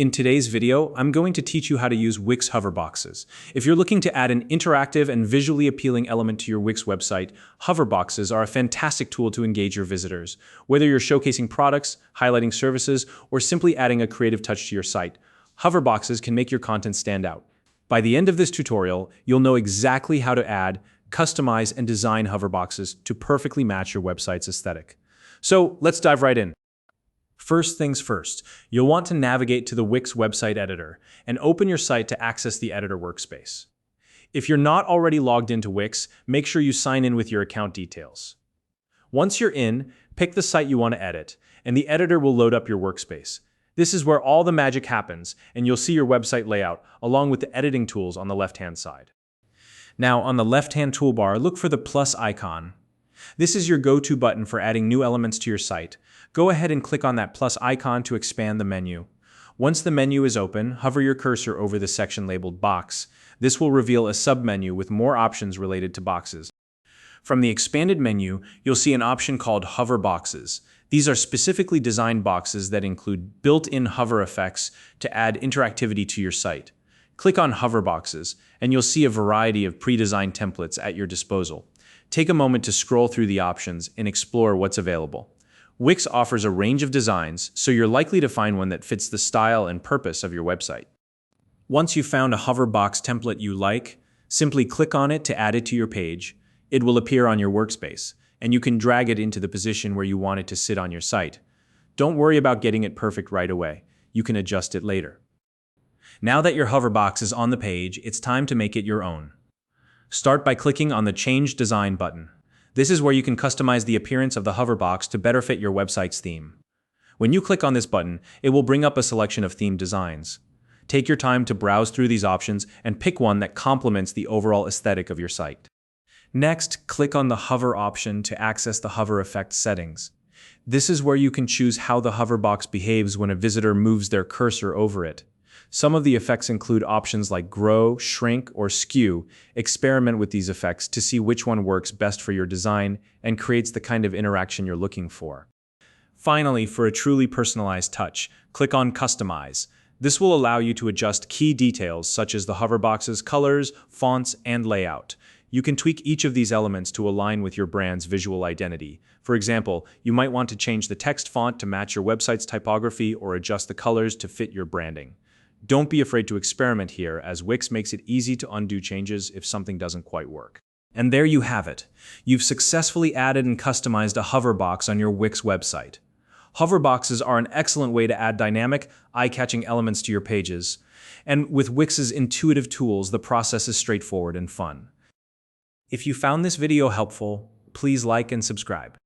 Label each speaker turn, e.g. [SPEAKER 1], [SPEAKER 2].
[SPEAKER 1] In today's video, I'm going to teach you how to use Wix Hover Boxes. If you're looking to add an interactive and visually appealing element to your Wix website, Hover Boxes are a fantastic tool to engage your visitors. Whether you're showcasing products, highlighting services, or simply adding a creative touch to your site, Hover Boxes can make your content stand out. By the end of this tutorial, you'll know exactly how to add, customize, and design Hover Boxes to perfectly match your website's aesthetic. So let's dive right in. First things first, you'll want to navigate to the Wix website editor and open your site to access the editor workspace. If you're not already logged into Wix, make sure you sign in with your account details. Once you're in, pick the site you want to edit, and the editor will load up your workspace. This is where all the magic happens, and you'll see your website layout, along with the editing tools on the left-hand side. Now, on the left-hand toolbar, look for the plus icon. This is your go-to button for adding new elements to your site. Go ahead and click on that plus icon to expand the menu. Once the menu is open, hover your cursor over the section labeled Box. This will reveal a submenu with more options related to boxes. From the expanded menu, you'll see an option called Hover Boxes. These are specifically designed boxes that include built-in hover effects to add interactivity to your site. Click on Hover Boxes, and you'll see a variety of pre-designed templates at your disposal. Take a moment to scroll through the options and explore what's available. Wix offers a range of designs, so you're likely to find one that fits the style and purpose of your website. Once you've found a hover box template you like, simply click on it to add it to your page. It will appear on your workspace, and you can drag it into the position where you want it to sit on your site. Don't worry about getting it perfect right away. You can adjust it later. Now that your hover box is on the page, it's time to make it your own. Start by clicking on the Change Design button. This is where you can customize the appearance of the hover box to better fit your website's theme. When you click on this button, it will bring up a selection of theme designs. Take your time to browse through these options and pick one that complements the overall aesthetic of your site. Next, click on the Hover option to access the hover effect settings. This is where you can choose how the hover box behaves when a visitor moves their cursor over it. Some of the effects include options like grow, shrink, or skew. Experiment with these effects to see which one works best for your design and creates the kind of interaction you're looking for. Finally, for a truly personalized touch, click on Customize. This will allow you to adjust key details such as the hover box's colors, fonts, and layout. You can tweak each of these elements to align with your brand's visual identity. For example, you might want to change the text font to match your website's typography or adjust the colors to fit your branding. Don't be afraid to experiment here, as Wix makes it easy to undo changes if something doesn't quite work. And there you have it. You've successfully added and customized a hover box on your Wix website. Hover boxes are an excellent way to add dynamic, eye-catching elements to your pages. And with Wix's intuitive tools, the process is straightforward and fun. If you found this video helpful, please like and subscribe.